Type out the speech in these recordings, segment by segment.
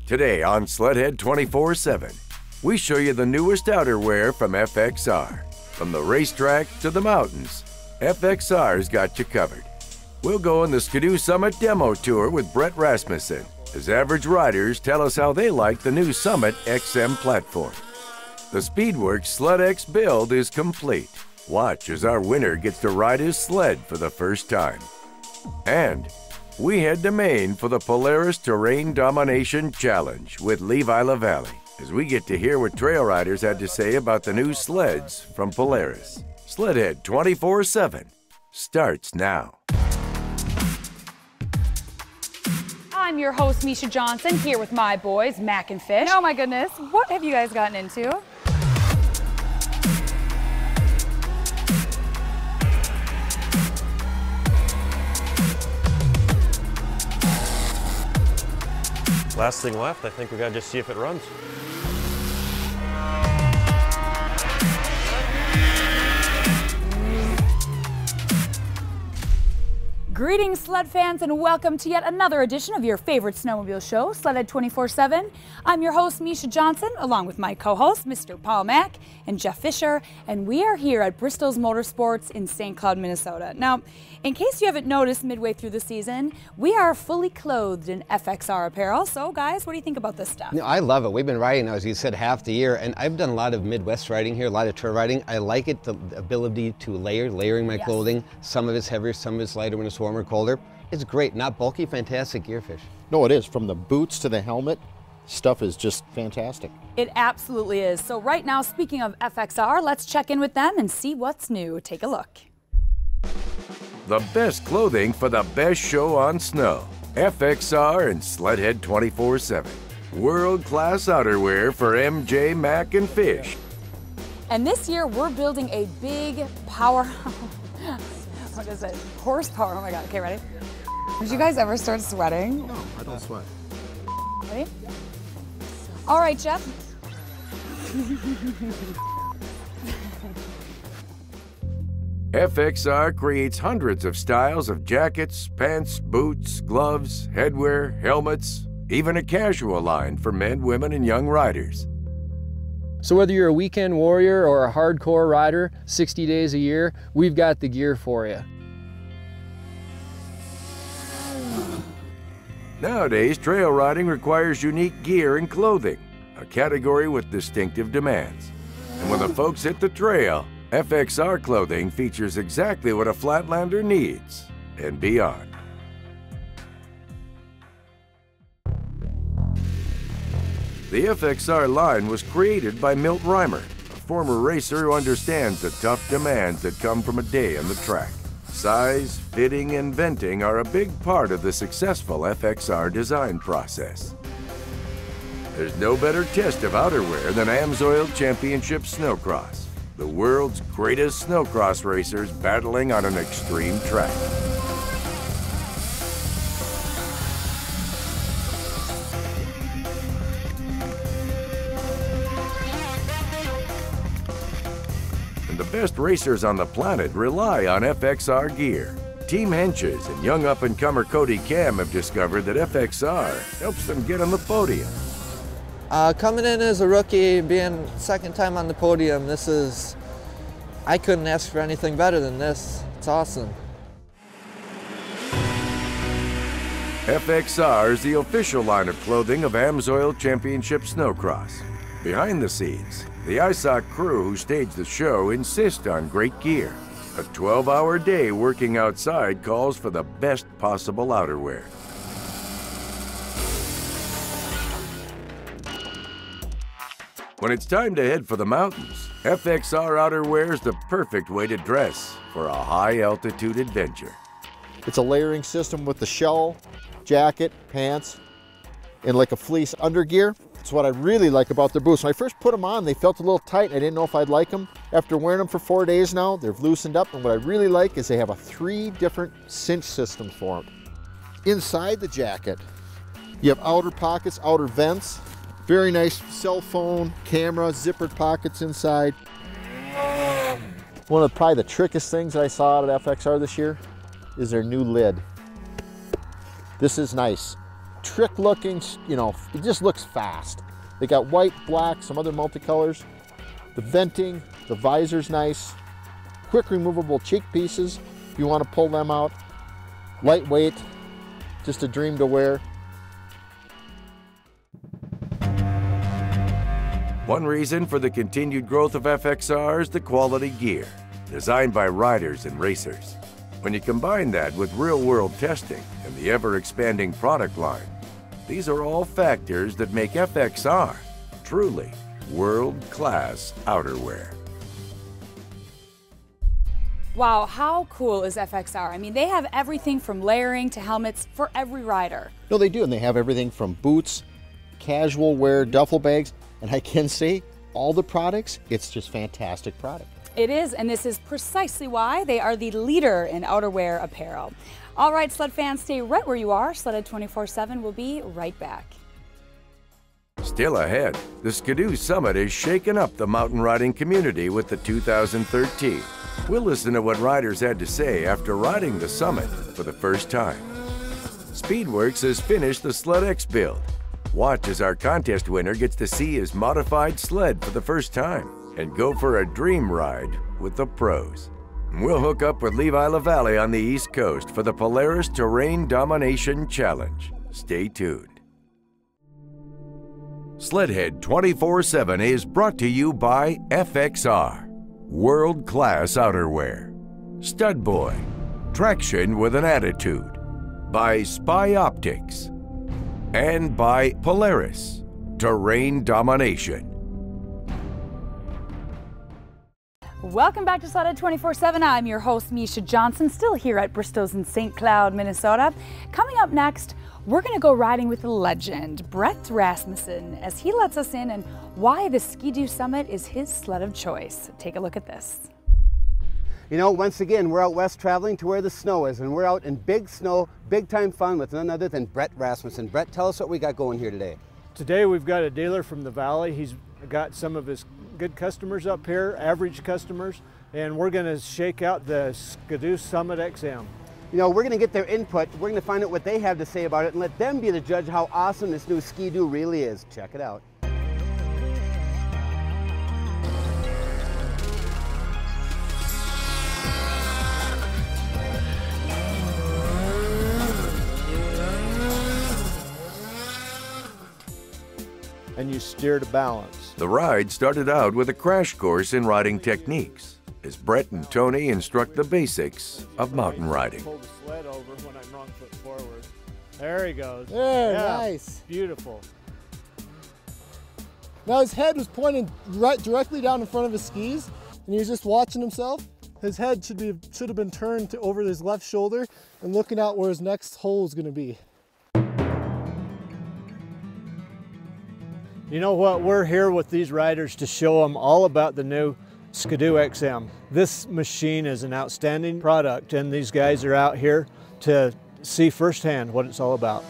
Today on Sledhead 24/7, we show you the newest outerwear from FXR. From the racetrack to the mountains, FXR's got you covered. We'll go on the Skidoo Summit demo tour with Bret Rassmussen as average riders tell us how they like the new Summit XM platform. The Speedwerx Sled-X build is complete. Watch as our winner gets to ride his sled for the first time. And we head to Maine for the Polaris Terrain Domination Challenge with Levi LaVallee as we get to hear what trail riders had to say about the new sleds from Polaris. Sledhead 24/7 starts now. I'm your host, Misha Johnson, here with my boys, Mac and Fish. Oh my goodness, what have you guys gotten into? Last thing left, I think we gotta just see if it runs. Greetings, sled fans, and welcome to yet another edition of your favorite snowmobile show, Sledhead 24/7. I'm your host, Misha Johnson, along with my co-hosts, Mr. Paul Mack and Jeff Fisher, and we are here at Bristol's Motorsports in St. Cloud, Minnesota. Now, in case you haven't noticed midway through the season, we are fully clothed in FXR apparel. So, guys, what do you think about this stuff? No, I love it. We've been riding, as you said, half the year, and I've done a lot of Midwest riding here, a lot of trail riding. I like it, the ability to layering my clothing. Some of it's heavier, some of it's lighter when it's warmer, colder. It's great, not bulky, fantastic gear, Fish. No, it is. From the boots to the helmet, stuff is just fantastic. It absolutely is. So right now, speaking of FXR, let's check in with them and see what's new. Take a look. The best clothing for the best show on snow. FXR and Sledhead 24/7. World-class outerwear for MJ, Mac, and Fish. And this year, we're building a big power... what is it? Horsepower. Oh my God. Okay, ready? Did you guys ever start sweating? No, I don't sweat. Ready? All right, Jeff. FXR creates hundreds of styles of jackets, pants, boots, gloves, headwear, helmets, even a casual line for men, women, and young riders. So whether you're a weekend warrior or a hardcore rider, 60 days a year, we've got the gear for you. Nowadays, trail riding requires unique gear and clothing, a category with distinctive demands. And when the folks hit the trail, FXR clothing features exactly what a flatlander needs and beyond. The FXR line was created by Milt Reimer, a former racer who understands the tough demands that come from a day on the track. Size, fitting, and venting are a big part of the successful FXR design process. There's no better test of outerwear than Untitled Championship Snocross, the world's greatest snowcross racers battling on an extreme track. And the best racers on the planet rely on FXR gear. Team Henches and young up-and-comer Kody Kamm have discovered that FXR helps them get on the podium. Coming in as a rookie, being second time on the podium, I couldn't ask for anything better than this. It's awesome. FXR is the official line of clothing of Untitled Championship Snowcross. Behind the scenes, the ISOC crew who stage the show insist on great gear. A 12-hour day working outside calls for the best possible outerwear. When it's time to head for the mountains, FXR outerwear is the perfect way to dress for a high-altitude adventure. It's a layering system with the shell, jacket, pants, and like a fleece undergear. It's what I really like about their boots. When I first put them on, they felt a little tight. I didn't know if I'd like them. After wearing them for 4 days now, they've loosened up, and what I really like is they have 3 different cinch systems for them. Inside the jacket, you have outer pockets, outer vents, very nice cell phone, camera, zippered pockets inside. One of probably the trickiest things that I saw out of FXR this year is their new lid. This is nice. trick looking, you know, it just looks fast. They got white, black, some other multicolors. The venting, the visor's nice. Quick removable cheek pieces if you want to pull them out. Lightweight, just a dream to wear. One reason for the continued growth of FXR is the quality gear, designed by riders and racers. When you combine that with real-world testing and the ever-expanding product line, these are all factors that make FXR truly world-class outerwear. Wow, how cool is FXR? I mean, they have everything from layering to helmets for every rider. No, they do, and they have everything from boots, casual wear, duffel bags, and I can say all the products, it's just fantastic product. It is, and this is precisely why they are the leader in outerwear apparel. All right, sled fans, stay right where you are. Sledhead 24/7 will be right back. Still ahead, the Skidoo Summit is shaking up the mountain riding community with the 2013. We'll listen to what riders had to say after riding the Summit for the first time. Speedwerx has finished the Sled-X build. Watch as our contest winner gets to see his modified sled for the first time and go for a dream ride with the pros. We'll hook up with Levi LaVallee on the East Coast for the Polaris Terrain Domination Challenge. Stay tuned. Sledhead 24/7 is brought to you by FXR, world-class outerwear. Stud Boy, traction with an attitude. By Spy Optics. And by Polaris Terrain Domination. Welcome back to Sledhead 24/7. I'm your host, Misha Johnson, still here at Bristow's in St. Cloud, Minnesota. Coming up next, we're going to go riding with a legend, Bret Rassmussen, as he lets us in on why the Ski-Doo Summit is his sled of choice. Take a look at this. You know, once again, we're out west traveling to where the snow is, and we're out in big snow, big time fun with none other than Bret Rassmussen. Bret, tell us what we got going here today. Today we've got a dealer from the valley. He's got some of his good customers up here, average customers, and we're going to shake out the Ski-Doo Summit XM. You know, we're going to get their input, we're going to find out what they have to say about it, and let them be the judge how awesome this new Ski-Doo really is. Check it out. And you steer to balance. The ride started out with a crash course in riding techniques, as Bret and Tony instruct the basics of mountain riding. Pull the sled over when I'm wrong foot forward. There he goes. There, yeah, nice. Beautiful. Now his head was pointed right directly down in front of his skis, and he was just watching himself. His head should have been turned to over his left shoulder and looking out where his next hole is going to be. You know what? We're here with these riders to show them all about the new Ski-Doo XM. This machine is an outstanding product, and these guys are out here to see firsthand what it's all about.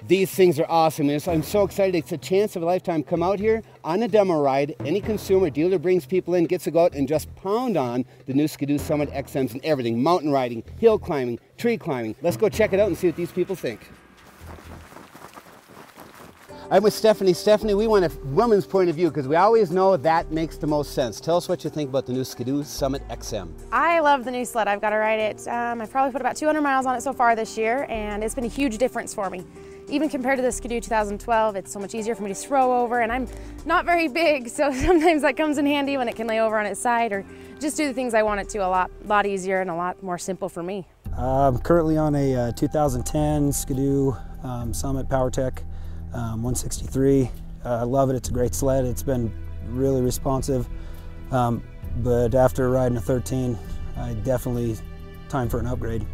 These things are awesome, and I'm so excited. It's a chance of a lifetime. Come out here on a demo ride. Any consumer, dealer brings people in, gets to go out and just pound on the new Ski-Doo Summit XMs and everything. Mountain riding, hill climbing, tree climbing. Let's go check it out and see what these people think. I'm with Stephanie. Stephanie, we want a woman's point of view because we always know that makes the most sense. Tell us what you think about the new Ski-Doo Summit XM. I love the new sled. I've got to ride it. I've probably put about 200 miles on it so far this year, and it's been a huge difference for me. Even compared to the Ski-Doo 2012, it's so much easier for me to throw over, and I'm not very big, so sometimes that comes in handy when it can lay over on its side or just do the things I want it to a lot easier and a lot more simple for me. I'm currently on a 2010 Ski-Doo Summit PowerTech 163. I love it. It's a great sled. It's been really responsive, but after riding a 13, I definitely time for an upgrade.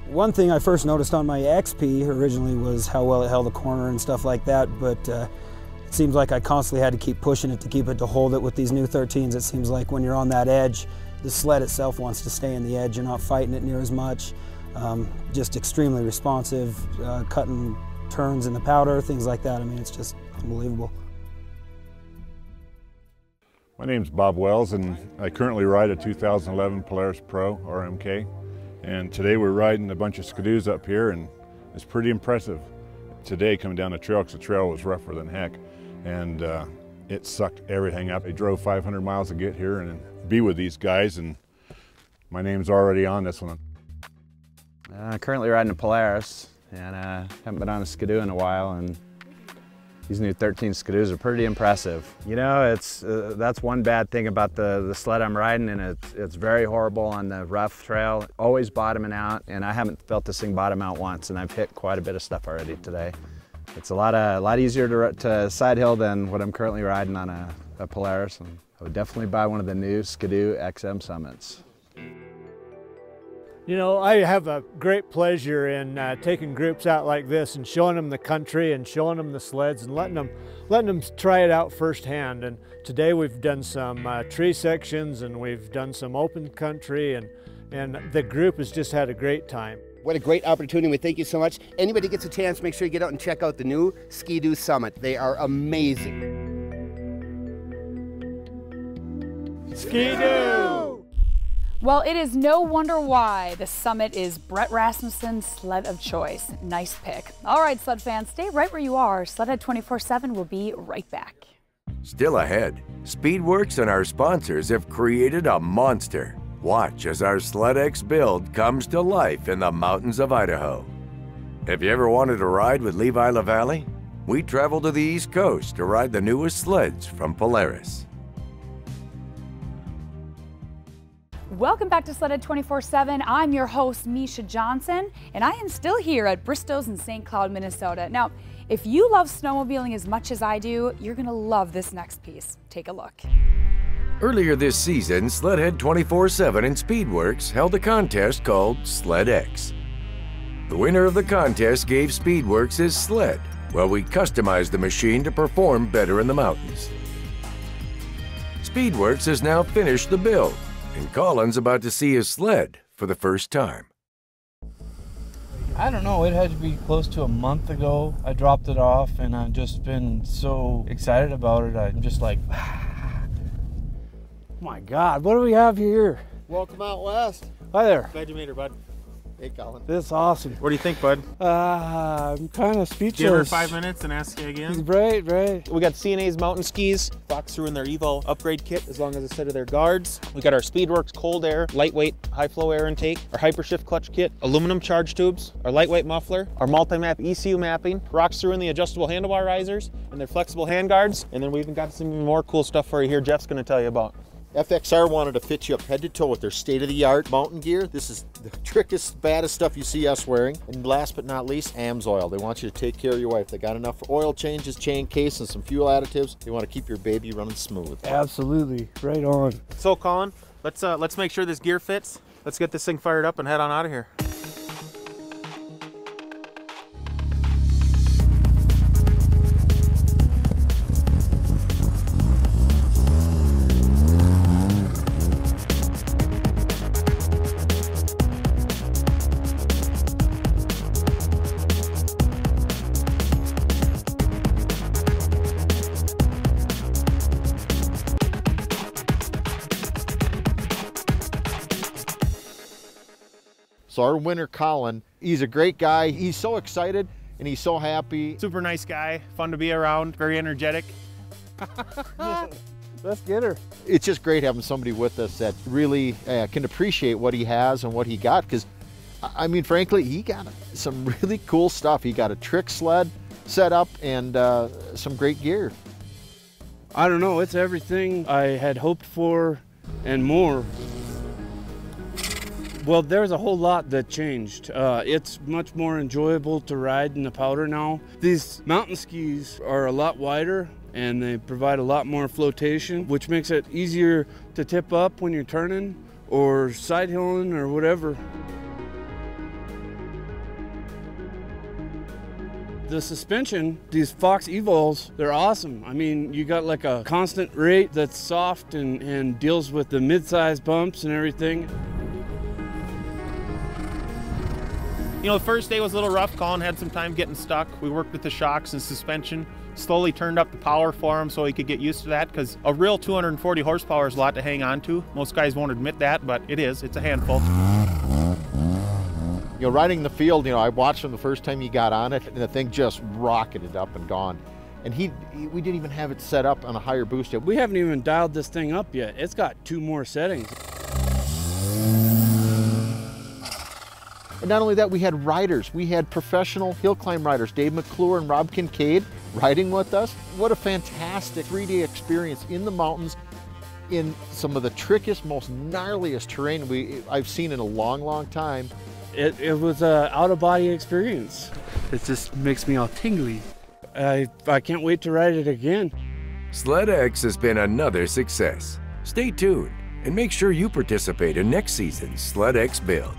One thing I first noticed on my XP originally was how well it held the corner and stuff like that, but it seems like I constantly had to keep pushing it to keep it to hold it. With these new 13s, it seems like when you're on that edge, the sled itself wants to stay in the edge. You're not fighting it near as much. Just extremely responsive, cutting turns in the powder, things like that. I mean, it's just unbelievable. My name's Bob Wells, and I currently ride a 2011 Polaris Pro RMK. And today we're riding a bunch of Ski-Doos up here, and It's pretty impressive. Today coming down the trail, because the trail was rougher than heck, and it sucked everything up. I drove 500 miles to get here and be with these guys, and my name's already on this one. Currently riding a Polaris, and haven't been on a Skidoo in a while, and these new 13 Skidoos are pretty impressive. You know, that's one bad thing about the sled I'm riding, and it's very horrible on the rough trail, always bottoming out, and I haven't felt this thing bottom out once, and I've hit quite a bit of stuff already today. It's a lot easier to side hill than what I'm currently riding on a Polaris, and I would definitely buy one of the new Skidoo XM Summits. You know, I have a great pleasure in taking groups out like this and showing them the country and showing them the sleds and letting them try it out firsthand. And today we've done some tree sections and we've done some open country, and the group has just had a great time. What a great opportunity. We thank you so much. Anybody gets a chance, make sure you get out and check out the new Skidoo Summit. They are amazing. Skidoo! Well, it is no wonder why the Summit is Bret Rassmussen's sled of choice. Nice pick. All right, sled fans, stay right where you are. Sledhead 24/7 will be right back. Still ahead, Speedwerx and our sponsors have created a monster. Watch as our Sled-X build comes to life in the mountains of Idaho. Have you ever wanted to ride with Levi LaVallee? We travel to the East Coast to ride the newest sleds from Polaris. Welcome back to Sledhead 24/7. I'm your host, Misha Johnson, and I am still here at Bristow's in St. Cloud, Minnesota. Now, if you love snowmobiling as much as I do, you're gonna love this next piece. Take a look. Earlier this season, Sledhead 24/7 and Speedwerx held a contest called Sled-X. The winner of the contest gave Speedwerx his sled, while we customized the machine to perform better in the mountains. Speedwerx has now finished the build, and Collin's about to see his sled for the first time. I don't know, it had to be close to a month ago. I dropped it off and I've just been so excited about it. I'm just like, my God, what do we have here? Welcome out west. Hi there. Glad you made her, bud. Hey, Collin. This is awesome. What do you think, bud? I'm kind of speechless. Give her 5 minutes and ask you again. Right. We got CNA's mountain skis. Fox threw in their Evo upgrade kit as long as a set of their guards. We got our Speedwerx cold air, lightweight, high flow air intake, our Hypershift clutch kit, aluminum charge tubes, our lightweight muffler, our multi-map ECU mapping. Rocks threw in the adjustable handlebar risers and their flexible hand guards. And then we even got some more cool stuff for you here Jeff's gonna tell you about. FXR wanted to fit you up head to toe with their state-of-the-art mountain gear. This is the trickiest, baddest stuff you see us wearing. And last but not least, AMSOIL. They want you to take care of your wife. They got enough oil changes, chain case, and some fuel additives. They want to keep your baby running smooth. Absolutely, right on. So Collin, let's make sure this gear fits. Let's get this thing fired up and head on out of here. So our winner, Collin, he's a great guy. He's so excited and he's so happy. Super nice guy, fun to be around, very energetic. Let's get her. It's just great having somebody with us that really can appreciate what he has and what he got, because I mean, frankly, he got some really cool stuff. He got a trick sled set up and some great gear. I don't know, it's everything I had hoped for and more. Well, there's a whole lot that changed. It's much more enjoyable to ride in the powder now. These mountain skis are a lot wider and they provide a lot more flotation, which makes it easier to tip up when you're turning or side hilling or whatever. The suspension, these Fox Evols, they're awesome. I mean, you got like a constant rate that's soft and deals with the mid-size bumps and everything. You know, the first day was a little rough. Collin had some time getting stuck. We worked with the shocks and suspension, slowly turned up the power for him so he could get used to that, because a real 240 horsepower is a lot to hang on to. Most guys won't admit that, but it is. It's a handful. You know, riding in the field, you know, I watched him the first time he got on it, and the thing just rocketed up and gone. And we didn't even have it set up on a higher boost yet. We haven't even dialed this thing up yet. It's got 2 more settings. And not only that, we had riders. We had professional hill climb riders, Dave McClure and Rob Kincaid, riding with us. What a fantastic 3-day experience in the mountains in some of the trickiest, most gnarliest terrain I've seen in a long, long time. It was an out-of-body experience. It just makes me all tingly. I can't wait to ride it again. Sled-X has been another success. Stay tuned and make sure you participate in next season's Sled-X build.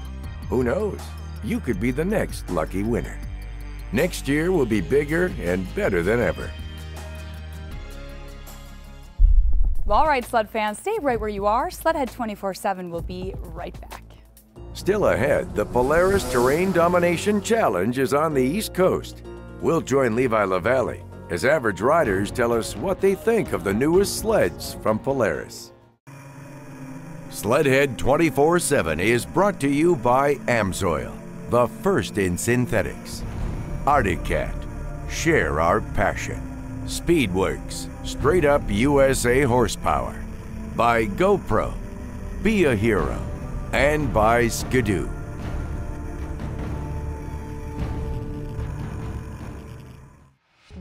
Who knows? You could be the next lucky winner. Next year will be bigger and better than ever. All right, sled fans, stay right where you are. Sledhead 24/7 will be right back. Still ahead, the Polaris Terrain Domination Challenge is on the East Coast. We'll join Levi LaVallee as average riders tell us what they think of the newest sleds from Polaris. Sledhead 24/7 is brought to you by Amsoil, the first in synthetics. Arctic Cat, share our passion. Speedwerx, straight up USA horsepower. By GoPro, be a hero. And by Skidoo.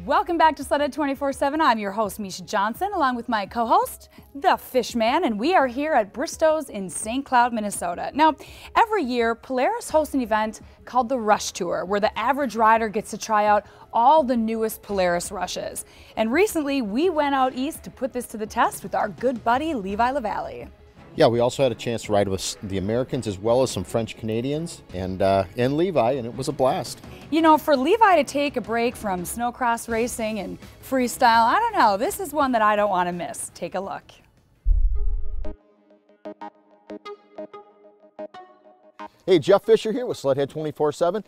Welcome back to Sledhead 24/7. I'm your host, Misha Johnson, along with my co-host, the Fishman, and we are here at Bristow's in St. Cloud, Minnesota. Now, every year, Polaris hosts an event called the Rush Tour, where the average rider gets to try out all the newest Polaris rushes. And recently, we went out east to put this to the test with our good buddy, Levi LaVallee. Yeah, we also had a chance to ride with the Americans as well as some French Canadians and Levi, and it was a blast. You know, for Levi to take a break from snowcross racing and freestyle, I don't know, this is one that I don't want to miss. Take a look. Hey, Jeff Fisher here with Sledhead 24/7.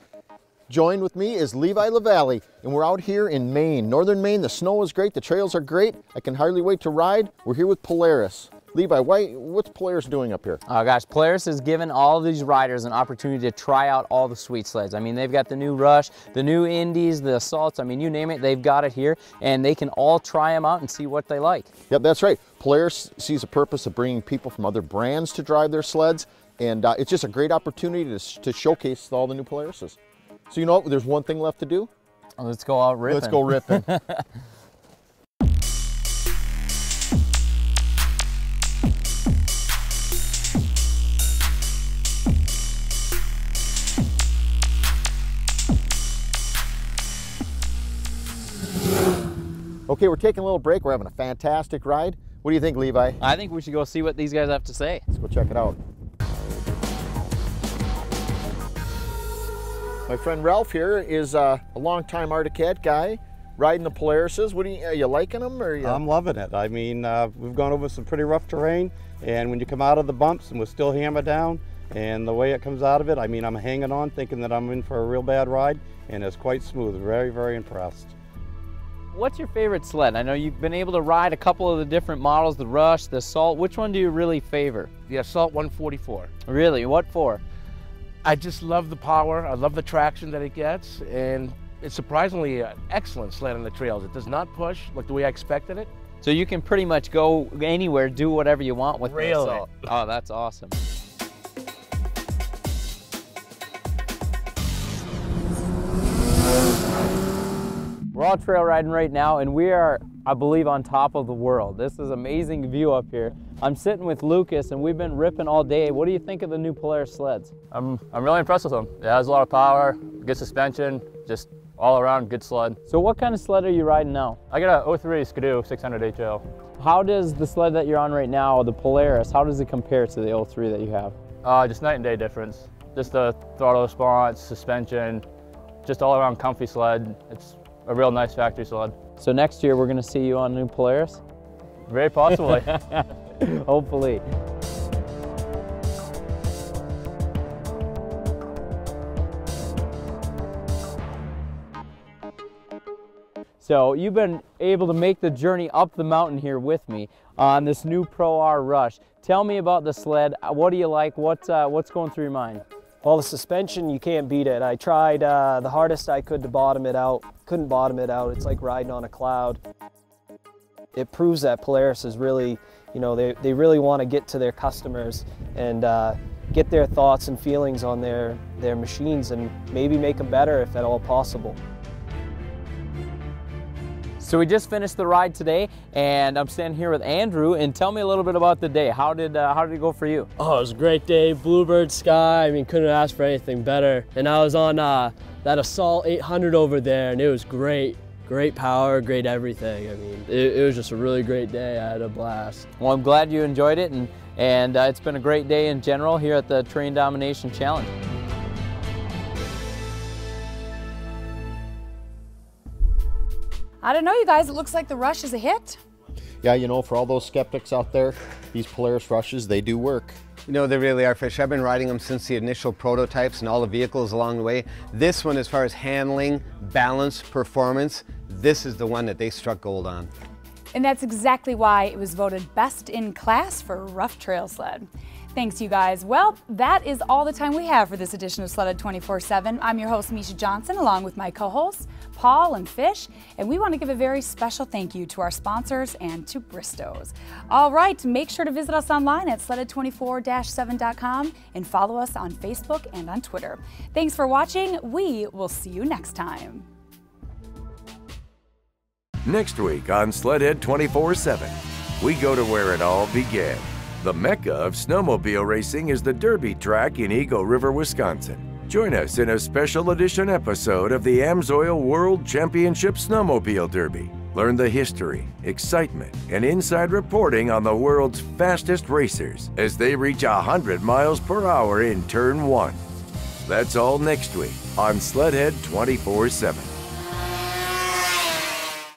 Joined with me is Levi LaVallee, and we're out here in Maine. Northern Maine, the snow is great, the trails are great. I can hardly wait to ride. We're here with Polaris. Levi, what's Polaris doing up here? Oh gosh, Polaris has given all of these riders an opportunity to try out all the sweet sleds. I mean, they've got the new Rush, the new Indies, the Assaults, I mean, you name it, they've got it here, and they can all try them out and see what they like. Yep, that's right. Polaris sees a purpose of bringing people from other brands to drive their sleds, and it's just a great opportunity to showcase all the new Polarises. So you know what, there's one thing left to do. Let's go out ripping. Let's go ripping. Okay, we're taking a little break. We're having a fantastic ride. What do you think, Levi? I think we should go see what these guys have to say. Let's go check it out. My friend Ralph here is a longtime Arctic Cat guy riding the Polarises. Are you liking them? Or I'm loving it. I mean, we've gone over some pretty rough terrain, and when you come out of the bumps and we're still hammered down, and the way it comes out of it, I mean, I'm hanging on thinking that I'm in for a real bad ride, and it's quite smooth. Very, very impressed. What's your favorite sled? I know you've been able to ride a couple of the different models, the Rush, the Assault. Which one do you really favor? The Assault 144. Really? What for? I just love the power. I love the traction that it gets, and it's surprisingly an excellent sled on the trails. It does not push like the way I expected it. So you can pretty much go anywhere, do whatever you want with the Assault. Oh, that's awesome. We're all trail riding right now, and we are, I believe, on top of the world. This is amazing view up here. I'm sitting with Lucas, and we've been ripping all day. What do you think of the new Polaris sleds? I'm really impressed with them. It has a lot of power, good suspension, just all around good sled. So what kind of sled are you riding now? I got a 03 Skidoo 600 HL. How does the sled that you're on right now, the Polaris, how does it compare to the 03 that you have? Just night and day difference. Just the throttle response, suspension, just all around comfy sled. It's a real nice factory sled. So next year we're going to see you on a new Polaris? Very possibly. Hopefully. So you've been able to make the journey up the mountain here with me on this new Pro R Rush. Tell me about the sled. What do you like? What's going through your mind? Well, the suspension, you can't beat it. I tried the hardest I could to bottom it out. Couldn't bottom it out. It's like riding on a cloud. It proves that Polaris is really, you know, they really want to get to their customers and get their thoughts and feelings on their machines and maybe make them better if at all possible. So we just finished the ride today, and I'm standing here with Andrew. And tell me a little bit about the day. How did it go for you? Oh, it was a great day. Bluebird sky. I mean, couldn't ask for anything better. And I was on that Assault 800 over there, and it was great. Great power, great everything. I mean, it was just a really great day. I had a blast. Well, I'm glad you enjoyed it, and it's been a great day in general here at the Terrain Domination Challenge. I don't know, you guys, it looks like the Rush is a hit. Yeah, you know, for all those skeptics out there, these Polaris Rushes, they do work. You know, they really are, Fish. I've been riding them since the initial prototypes and all the vehicles along the way. This one, as far as handling, balance, performance, this is the one that they struck gold on. And that's exactly why it was voted best in class for rough trail sled. Thanks, you guys. Well, that is all the time we have for this edition of Sledhead 24/7. I'm your host, Misha Johnson, along with my co-hosts, Paul and Fish, and we want to give a very special thank you to our sponsors and to Bristow's. All right, make sure to visit us online at sledhead24-7.com and follow us on Facebook and on Twitter. Thanks for watching. We will see you next time. Next week on Sledhead 24/7, we go to where it all began. The mecca of snowmobile racing is the Derby track in Eagle River, Wisconsin. Join us in a special edition episode of the Amsoil World Championship Snowmobile Derby. Learn the history, excitement, and inside reporting on the world's fastest racers as they reach 100 miles per hour in Turn 1. That's all next week on Sledhead 24/7.